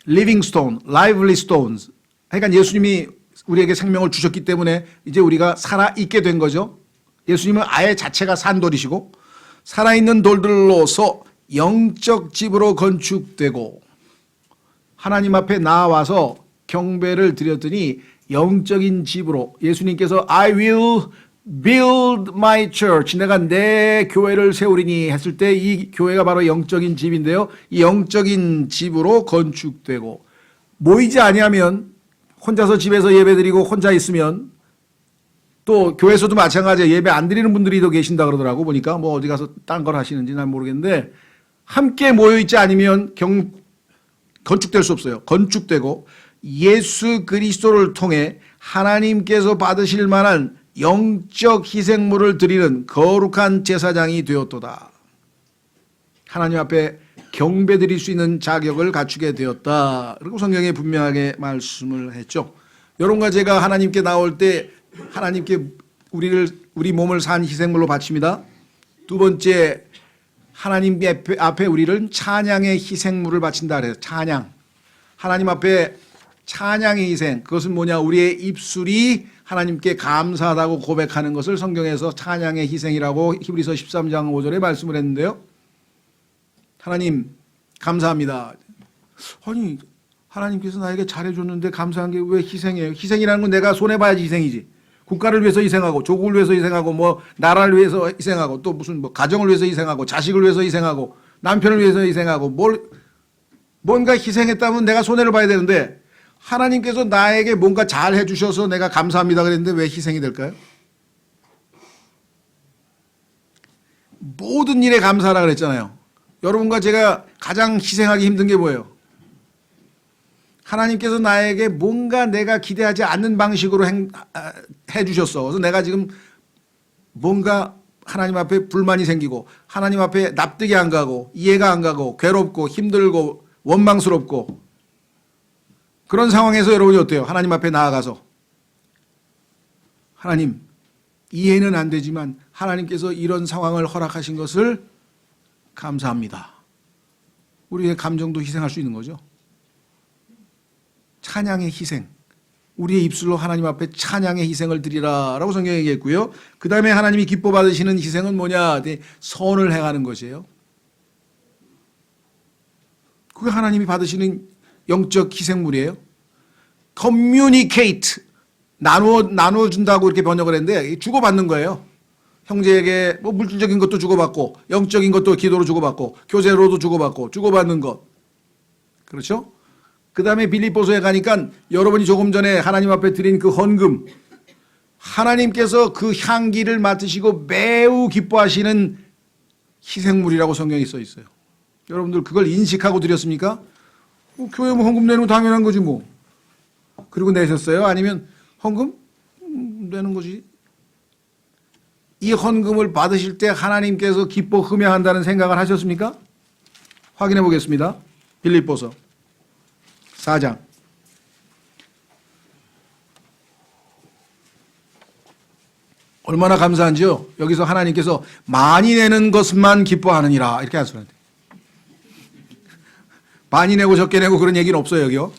living stone, lively stones. 그러니까 예수님이 우리에게 생명을 주셨기 때문에 이제 우리가 살아있게 된 거죠. 예수님은 아예 자체가 산돌이시고, 살아있는 돌들로서 영적 집으로 건축되고, 하나님 앞에 나와서 경배를 드렸더니 영적인 집으로, 예수님께서 I will build my church, 내가 내 교회를 세우리니 했을 때 이 교회가 바로 영적인 집인데요. 이 영적인 집으로 건축되고, 모이지 아니하면, 혼자서 집에서 예배드리고 혼자 있으면, 또 교회에서도 마찬가지예요. 예배 안 드리는 분들이 더 계신다 그러더라고. 보니까 뭐 어디 가서 딴 걸 하시는지 난 모르겠는데, 함께 모여 있지 않으면 건축될 수 없어요. 건축되고 예수 그리스도를 통해 하나님께서 받으실 만한 영적 희생물을 드리는 거룩한 제사장이 되었도다. 하나님 앞에 경배 드릴 수 있는 자격을 갖추게 되었다. 그리고 성경에 분명하게 말씀을 했죠. 여러분과 제가 하나님께 나올 때 하나님께 우리 몸을 산 희생물로 바칩니다. 두 번째, 하나님 앞에 우리를 찬양의 희생물을 바친다 그래요. 찬양. 하나님 앞에 찬양의 희생. 그것은 뭐냐? 우리의 입술이 하나님께 감사하다고 고백하는 것을 성경에서 찬양의 희생이라고 히브리서 13장 5절에 말씀을 했는데요. 하나님 감사합니다. 아니, 하나님께서 나에게 잘해줬는데 감사한 게 왜 희생이에요? 희생이라는 건 내가 손해봐야지 희생이지. 국가를 위해서 희생하고, 조국을 위해서 희생하고, 뭐 나라를 위해서 희생하고, 또 무슨 뭐 가정을 위해서 희생하고, 자식을 위해서 희생하고, 남편을 위해서 희생하고, 뭔가 희생했다면 내가 손해를 봐야 되는데, 하나님께서 나에게 뭔가 잘 해주셔서 내가 감사합니다 그랬는데 왜 희생이 될까요? 모든 일에 감사하라 그랬잖아요. 여러분과 제가 가장 희생하기 힘든 게 뭐예요? 하나님께서 나에게 뭔가 내가 기대하지 않는 방식으로 해주셨어. 그래서 내가 지금 뭔가 하나님 앞에 불만이 생기고, 하나님 앞에 납득이 안 가고, 이해가 안 가고, 괴롭고, 힘들고, 원망스럽고, 그런 상황에서 여러분이 어때요? 하나님 앞에 나아가서, 하나님, 이해는 안 되지만 하나님께서 이런 상황을 허락하신 것을 감사합니다. 우리의 감정도 희생할 수 있는 거죠. 찬양의 희생. 우리의 입술로 하나님 앞에 찬양의 희생을 드리라 라고 성경에 얘기했고요. 그 다음에 하나님이 기뻐 받으시는 희생은 뭐냐? 선을 행하는 것이에요. 그게 하나님이 받으시는 영적 희생물이에요. communicate. 나눠준다고 이렇게 번역을 했는데 주고받는 거예요. 형제에게 뭐 물질적인 것도 주고받고, 영적인 것도 기도로 주고받고, 교제로도 주고받는 것. 그렇죠? 그 다음에 빌립보서에 가니까 여러분이 조금 전에 하나님 앞에 드린 그 헌금, 하나님께서 그 향기를 맡으시고 매우 기뻐하시는 희생물이라고 성경에 써 있어요. 여러분들 그걸 인식하고 드렸습니까? 교회 뭐 헌금 내는 거 당연한 거지 뭐. 그리고 내셨어요? 아니면 헌금 내는 거지. 이 헌금을 받으실 때 하나님께서 기뻐 흠양한다는 생각을 하셨습니까? 확인해 보겠습니다. 빌립보서 4장. 얼마나 감사한지요. 여기서 하나님께서 많이 내는 것만 기뻐하느니라 이렇게 하셨는데, 많이 내고 적게 내고 그런 얘기는 없어요. 여기요.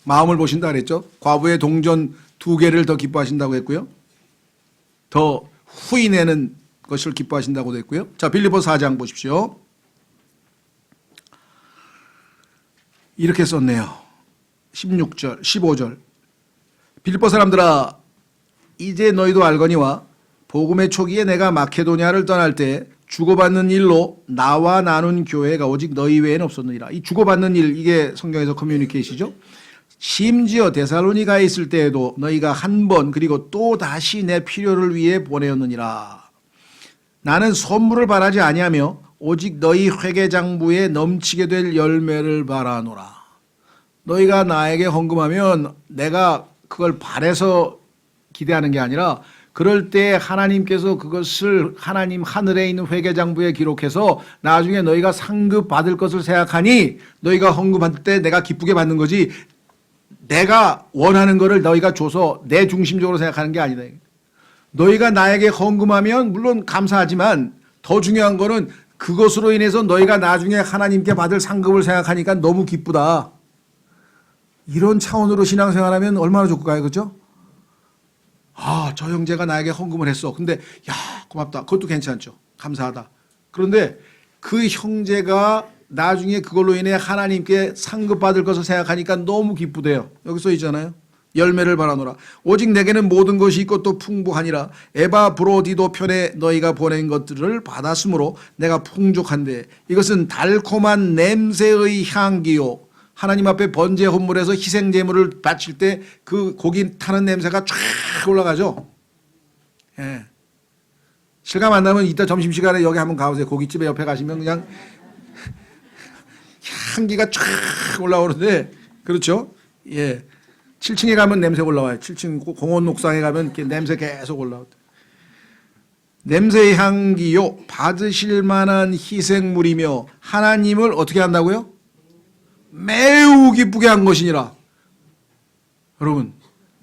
마음을 보신다 그랬죠. 과부의 동전 2개를 더 기뻐하신다고 했고요. 더 후히 내는 것을 기뻐하신다고도 했고요. 자, 빌립보서 4장 보십시오. 이렇게 썼네요. 16절, 15절. 빌립보 사람들아, 이제 너희도 알거니와 복음의 초기에 내가 마케도냐를 떠날 때 주고받는 일로 나와 나눈 교회가 오직 너희 외에는 없었느니라. 이 주고받는 일, 이게 성경에서 커뮤니케이시죠. 심지어 데살로니가에 있을 때에도 너희가 한 번 그리고 또 다시 내 필요를 위해 보내었느니라. 나는 선물을 바라지 아니하며 오직 너희 회개장부에 넘치게 될 열매를 바라노라. 너희가 나에게 헌금하면 내가 그걸 바래서 기대하는 게 아니라 그럴 때 하나님께서 그것을 하나님 하늘에 있는 회개장부에 기록해서 나중에 너희가 상급 받을 것을 생각하니 너희가 헌금할 때 내가 기쁘게 받는 거지, 내가 원하는 거를 너희가 줘서 내 중심적으로 생각하는 게 아니다. 너희가 나에게 헌금하면 물론 감사하지만 더 중요한 거는 그것으로 인해서 너희가 나중에 하나님께 받을 상급을 생각하니까 너무 기쁘다. 이런 차원으로 신앙생활하면 얼마나 좋을까요? 그렇죠? 아, 저 형제가 나에게 헌금을 했어. 근데 야, 고맙다. 그것도 괜찮죠. 감사하다. 그런데 그 형제가 나중에 그걸로 인해 하나님께 상급 받을 것을 생각하니까 너무 기쁘대요. 여기 써 있잖아요. 열매를 바라노라. 오직 내게는 모든 것이 있고 또 풍부하니라. 에바 브로디도 편에 너희가 보낸 것들을 받았으므로 내가 풍족한데 이것은 달콤한 냄새의 향기요. 하나님 앞에 번제 헌물에서 희생 제물을 바칠 때 그 고기 타는 냄새가 쫙 올라가죠. 예. 실감 안 나면 이따 점심시간에 여기 한번 가보세요. 고깃집에 옆에 가시면 그냥 향기가 쫙 올라오는데, 그렇죠? 예. 7층에 가면 냄새 올라와요. 7층 공원 옥상에 가면 이렇게 냄새 계속 올라오죠. 냄새의 향기요. 받으실 만한 희생물이며 하나님을 어떻게 한다고요? 매우 기쁘게 한 것이니라. 여러분,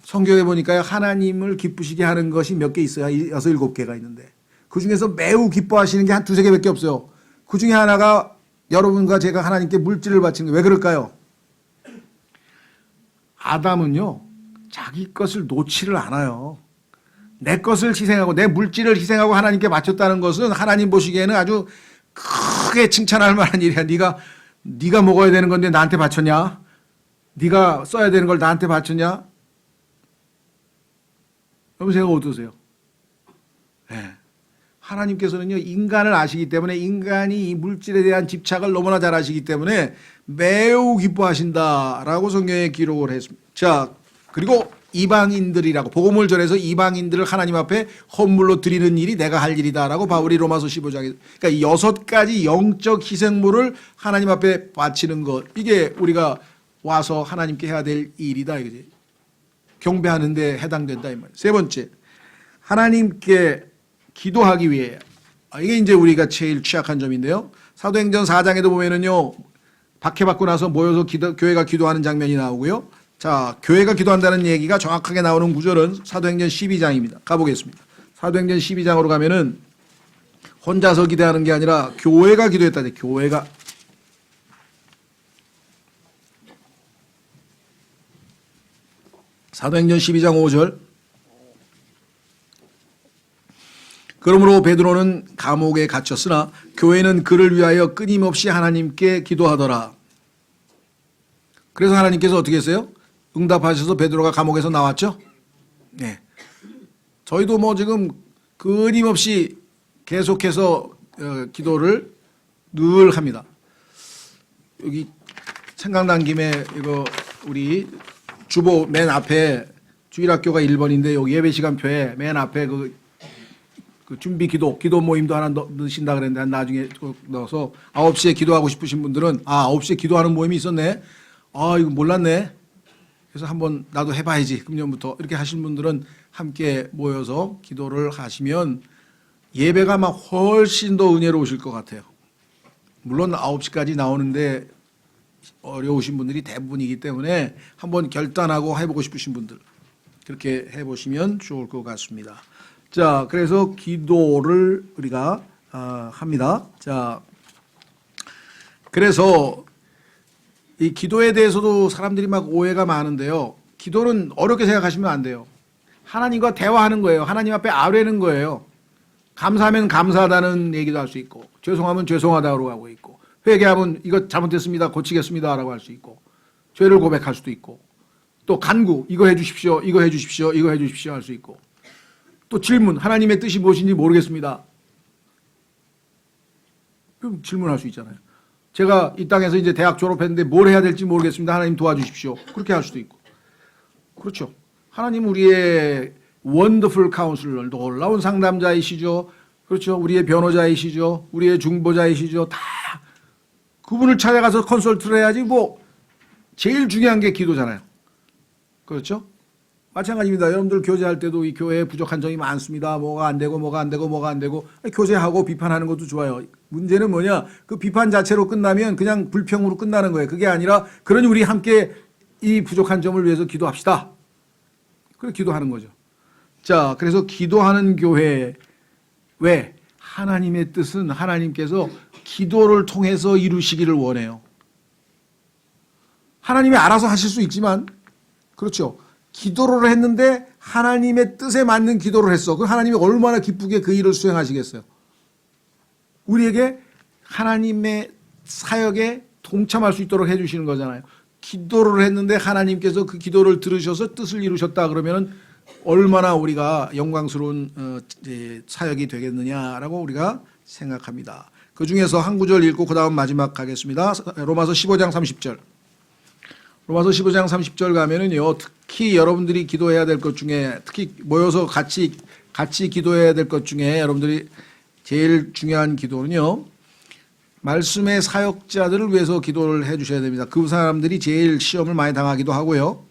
성경에 보니까요, 하나님을 기쁘시게 하는 것이 몇 개 있어요. 6, 7개가 있는데 그 중에서 매우 기뻐하시는 게 한 2, 3개밖에 없어요. 그 중에 하나가 여러분과 제가 하나님께 물질을 바치는 거예요. 왜 그럴까요? 아담은요, 자기 것을 놓지를 않아요. 내 것을 희생하고 내 물질을 희생하고 하나님께 바쳤다는 것은 하나님 보시기에는 아주 크게 칭찬할 만한 일이야. 네가 먹어야 되는 건데 나한테 바쳤냐? 네가 써야 되는 걸 나한테 바쳤냐? 여러분, 생각 어떠세요? 네. 하나님께서는요, 인간을 아시기 때문에, 인간이 이 물질에 대한 집착을 너무나 잘 아시기 때문에 매우 기뻐하신다라고 성경에 기록을 했습니다. 자, 그리고 이방인들이라고, 복음을 전해서 이방인들을 하나님 앞에 헌물로 드리는 일이 내가 할 일이다라고 바울이 로마서 15장에, 그러니까 6가지 영적 희생물을 하나님 앞에 바치는 것, 이게 우리가 와서 하나님께 해야 될 일이다 이거지. 경배하는 데 해당된다 이 말이에요. 세 번째, 하나님께 기도하기 위해, 이게 이제 우리가 제일 취약한 점인데요. 사도행전 4장에도 보면은요, 박해받고 나서 모여서 교회가 기도하는 장면이 나오고요. 자, 교회가 기도한다는 얘기가 정확하게 나오는 구절은 사도행전 12장입니다. 가보겠습니다. 사도행전 12장으로 가면은 혼자서 기도하는 게 아니라 교회가 기도했다. 교회가. 사도행전 12장 5절. 그러므로 베드로는 감옥에 갇혔으나 교회는 그를 위하여 끊임없이 하나님께 기도하더라. 그래서 하나님께서 어떻게 했어요? 응답하셔서 베드로가 감옥에서 나왔죠? 네. 저희도 뭐 지금 끊임없이 계속해서 기도를 늘 합니다. 여기 생각난 김에 이거 우리 주보 맨 앞에 주일학교가 1번인데 여기 예배 시간표에 맨 앞에 그 준비 기도 모임도 하나 넣으신다 그랬는데 나중에 넣어서 9시에 기도하고 싶으신 분들은 9시에 기도하는 모임이 있었네. 이거 몰랐네. 그래서 한번 나도 해봐야지 금년부터 이렇게 하신 분들은 함께 모여서 기도를 하시면 예배가 막 훨씬 더 은혜로우실 것 같아요. 물론 9시까지 나오는데 어려우신 분들이 대부분이기 때문에 한번 결단하고 해보고 싶으신 분들 그렇게 해보시면 좋을 것 같습니다. 자, 그래서 기도를 우리가 합니다. 자, 그래서 이 기도에 대해서도 사람들이 막 오해가 많은데요. 기도는 어렵게 생각하시면 안 돼요. 하나님과 대화하는 거예요. 하나님 앞에 아뢰는 거예요. 감사하면 감사하다는 얘기도 할 수 있고, 죄송하면 죄송하다고 하고 있고, 회개하면 이거 잘못됐습니다, 고치겠습니다라고 할 수 있고, 죄를 고백할 수도 있고, 또 간구, 이거 해주십시오, 이거 해주십시오, 이거 해주십시오 할 수 있고, 또 질문, 하나님의 뜻이 무엇인지 모르겠습니다. 그럼 질문할 수 있잖아요. 제가 이 땅에서 이제 대학 졸업했는데 뭘 해야 될지 모르겠습니다. 하나님 도와주십시오. 그렇게 할 수도 있고. 그렇죠. 하나님 우리의 원더풀 카운슬러, 놀라운 상담자이시죠. 그렇죠. 우리의 변호자이시죠. 우리의 중보자이시죠. 다 그분을 찾아가서 컨설트를 해야지 뭐 제일 중요한 게 기도잖아요. 그렇죠? 마찬가지입니다. 여러분들 교제할 때도 이 교회에 부족한 점이 많습니다. 뭐가 안 되고 뭐가 안 되고 뭐가 안 되고 교제하고 비판하는 것도 좋아요. 문제는 뭐냐? 그 비판 자체로 끝나면 그냥 불평으로 끝나는 거예요. 그게 아니라 그러니 우리 함께 이 부족한 점을 위해서 기도합시다. 그래 기도하는 거죠. 자, 그래서 기도하는 교회 왜? 하나님의 뜻은 하나님께서 기도를 통해서 이루시기를 원해요. 하나님이 알아서 하실 수 있지만 그렇죠. 기도를 했는데 하나님의 뜻에 맞는 기도를 했어. 그럼 하나님이 얼마나 기쁘게 그 일을 수행하시겠어요. 우리에게 하나님의 사역에 동참할 수 있도록 해주시는 거잖아요. 기도를 했는데 하나님께서 그 기도를 들으셔서 뜻을 이루셨다 그러면 얼마나 우리가 영광스러운 사역이 되겠느냐라고 우리가 생각합니다. 그 중에서 한 구절 읽고 그 다음 마지막 가겠습니다. 로마서 15장 30절. 로마서 15장 30절 가면은요, 특히 여러분들이 기도해야 될 것 중에, 특히 모여서 같이 기도해야 될 것 중에 여러분들이 제일 중요한 기도는요, 말씀의 사역자들을 위해서 기도를 해 주셔야 됩니다. 그 사람들이 제일 시험을 많이 당하기도 하고요.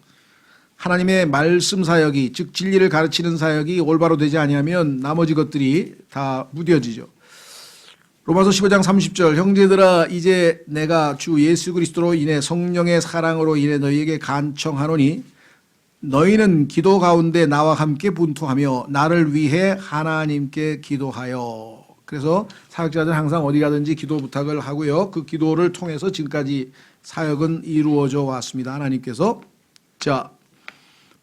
하나님의 말씀 사역이, 즉 진리를 가르치는 사역이 올바로 되지 아니하면 나머지 것들이 다 무뎌지죠. 로마서 15장 30절 형제들아 이제 내가 주 예수 그리스도로 인해 성령의 사랑으로 인해 너희에게 간청하노니 너희는 기도 가운데 나와 함께 분투하며 나를 위해 하나님께 기도하여. 그래서 사역자들은 항상 어디 가든지 기도 부탁을 하고요. 그 기도를 통해서 지금까지 사역은 이루어져 왔습니다. 하나님께서. 자,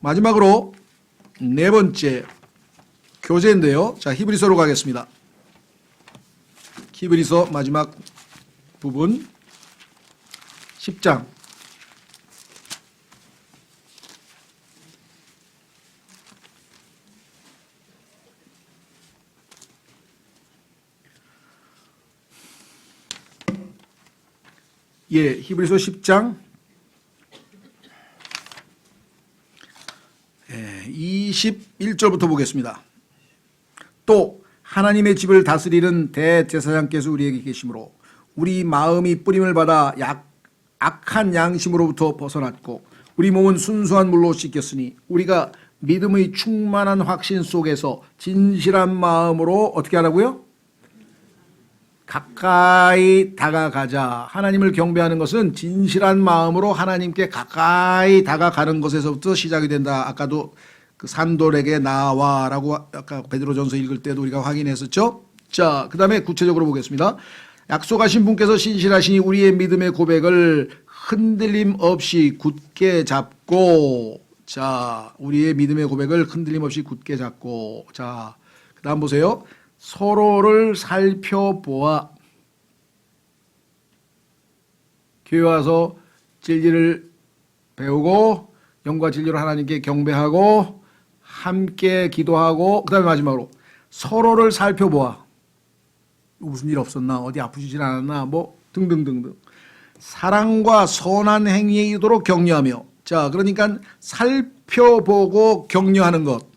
마지막으로 네 번째 교제인데요. 자, 히브리서로 가겠습니다. 히브리서 마지막 부분 10장 히브리서 10장 21절부터 보겠습니다. 또 하나님의 집을 다스리는 대제사장께서 우리에게 계시므로 우리 마음이 뿌림을 받아 악한 양심으로부터 벗어났고 우리 몸은 순수한 물로 씻겼으니 우리가 믿음의 충만한 확신 속에서 진실한 마음으로 어떻게 하라고요? 가까이 다가가자. 하나님을 경배하는 것은 진실한 마음으로 하나님께 가까이 다가가는 것에서부터 시작이 된다. 아까도 그 산돌에게 나와라고 아까 베드로전서 읽을 때도 우리가 확인했었죠. 자, 그 다음에 구체적으로 보겠습니다. 약속하신 분께서 신실하시니 우리의 믿음의 고백을 흔들림 없이 굳게 잡고, 자, 우리의 믿음의 고백을 흔들림 없이 굳게 잡고, 자, 그 다음 보세요. 서로를 살펴보아. 교회 와서 진리를 배우고 영과 진리로 하나님께 경배하고 함께 기도하고 그 다음에 마지막으로 서로를 살펴보아. 무슨 일 없었나? 어디 아프시진 않았나? 뭐 등등등등. 사랑과 선한 행위에 이르도록 격려하며. 자, 그러니까 살펴보고 격려하는 것.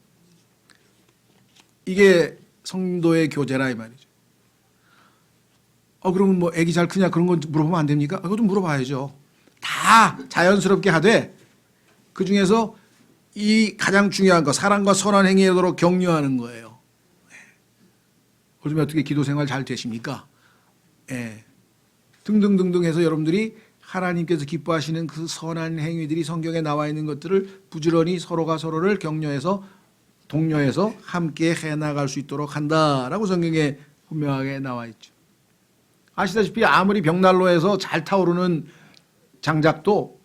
이게 성도의 교제라 이 말이죠. 그러면 뭐 애기 잘 크냐 그런 건 물어보면 안 됩니까? 그거 좀 물어봐야죠. 다 자연스럽게 하되 그 중에서 이 가장 중요한 거 사랑과 선한 행위에 이르도록 격려하는 거예요. 요즘에 어떻게 기도 생활 잘 되십니까? 등등등등 해서 여러분들이 하나님께서 기뻐하시는 그 선한 행위들이 성경에 나와 있는 것들을 부지런히 서로가 서로를 격려해서 독려해서 함께 해나갈 수 있도록 한다라고 성경에 분명하게 나와 있죠. 아시다시피 아무리 벽난로에서 잘 타오르는 장작도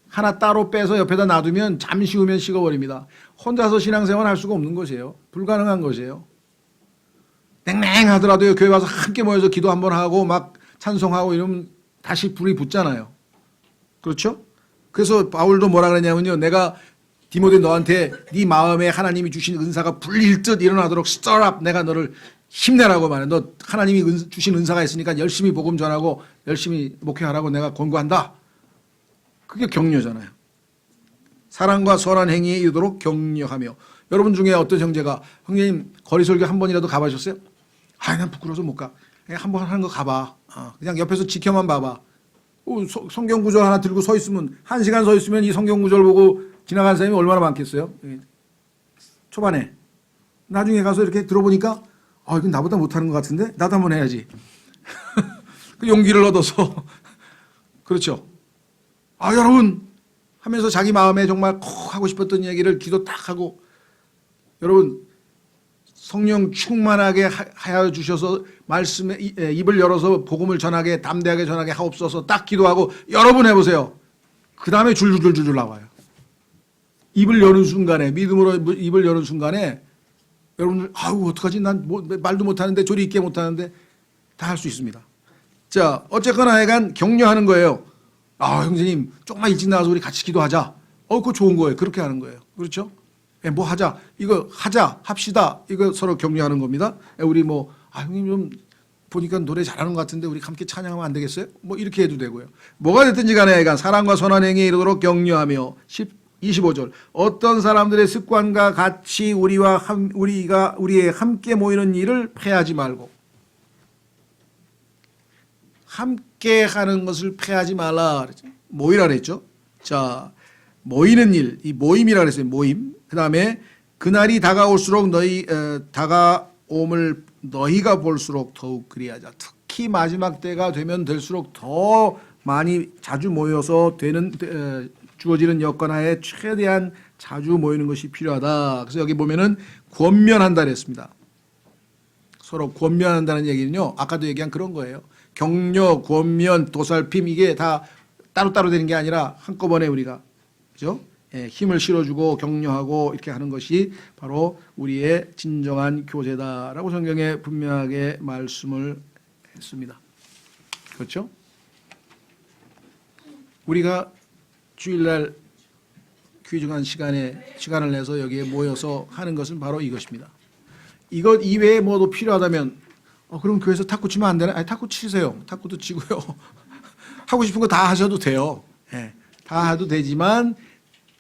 하나 따로 빼서 옆에다 놔두면 잠시 후면 식어버립니다. 혼자서 신앙생활 할 수가 없는 것이에요. 불가능한 것이에요. 땡땡하더라도 교회 와서 함께 모여서 기도 한번 하고 막 찬송하고 이러면 다시 불이 붙잖아요. 그렇죠? 그래서 바울도 뭐라 그랬냐면요. 내가 디모데 너한테 네 마음에 하나님이 주신 은사가 불릴 듯 일어나도록 stir up. 내가 너를 힘내라고 말해. 너 하나님이 주신 은사가 있으니까 열심히 복음 전하고 열심히 목회하라고 내가 권고한다. 그게 격려잖아요. 사랑과 선한 행위에 이르도록 격려하며. 여러분 중에 어떤 형제가 형님 거리 설교 한 번이라도 가보셨어요? 난 부끄러워서 못 가. 그냥 한번 하는 거 가봐. 그냥 옆에서 지켜만 봐봐. 성경 구절 하나 들고 서 있으면 1시간 서 있으면 이 성경 구절 보고 지나간 사람이 얼마나 많겠어요? 초반에. 나중에 가서 이렇게 들어보니까 이건 나보다 못하는 것 같은데 나도 한번 해야지. 그 용기를 얻어서 그렇죠. 여러분 하면서 자기 마음에 정말 콕 하고 싶었던 얘기를 기도 딱 하고 여러분 성령 충만하게 하여 주셔서 말씀에 입을 열어서 복음을 전하게 담대하게 전하게 하옵소서 딱 기도하고 여러분 해보세요. 그 다음에 줄줄줄줄 나와요. 입을 여는 순간에 믿음으로 입을 여는 순간에 여러분들 어떡하지 난 말도 못하는데 조리 있게 못하는데 다 할 수 있습니다. 자 어쨌거나 하여간 격려하는 거예요. 형제님 조금만 일찍 나와서 우리 같이 기도하자. 그거 좋은 거예요. 그렇게 하는 거예요. 그렇죠? 뭐 하자. 이거 하자. 합시다. 이거 서로 격려하는 겁니다. 우리 형님 좀 보니까 노래 잘하는 것 같은데 우리 함께 찬양하면 안 되겠어요? 이렇게 해도 되고요. 뭐가 됐든지 간에 하여간 사랑과 선한 행위에 이르도록 격려하며 25절 어떤 사람들의 습관과 같이 우리의 함께 모이는 일을 패하지 말고 함께 하는 것을 패하지 말라. 모이라 그랬죠. 자, 모이는 일, 이 모임이라 그랬어요. 모임. 그다음에 그날이 다가올수록 다가옴을 너희가 볼수록 더욱 그리하자. 특히 마지막 때가 되면 될수록 더 많이 자주 모여서 주어지는 여건하에 최대한 자주 모이는 것이 필요하다. 그래서 여기 보면은 권면한다 그랬습니다. 서로 권면한다는 얘기는요. 아까도 얘기한 그런 거예요. 격려, 권면, 도살핌 이게 다 따로따로 되는 게 아니라 한꺼번에 우리가 그죠? 힘을 실어주고 격려하고 이렇게 하는 것이 바로 우리의 진정한 교제다라고 성경에 분명하게 말씀을 했습니다. 그렇죠? 우리가 주일날 귀중한 시간을 내서 여기에 모여서 하는 것은 바로 이것입니다. 이것 이외에 뭐도 필요하다면 그럼 교회에서 탁구 치면 안 되나? 탁구 치세요. 탁구도 치고요. 하고 싶은 거 다 하셔도 돼요. 다 해도 되지만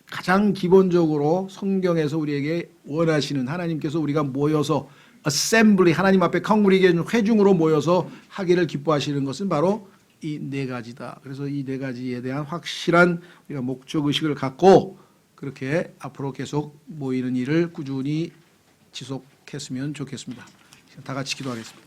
가장 기본적으로 성경에서 우리에게 원하시는 하나님께서 우리가 모여서 assembly 하나님 앞에 congregation 회중으로 모여서 하기를 기뻐하시는 것은 바로 이 네 가지다. 그래서 이 네 가지에 대한 확실한 우리가 목적 의식을 갖고 그렇게 앞으로 계속 모이는 일을 꾸준히 지속했으면 좋겠습니다. 다 같이 기도하겠습니다.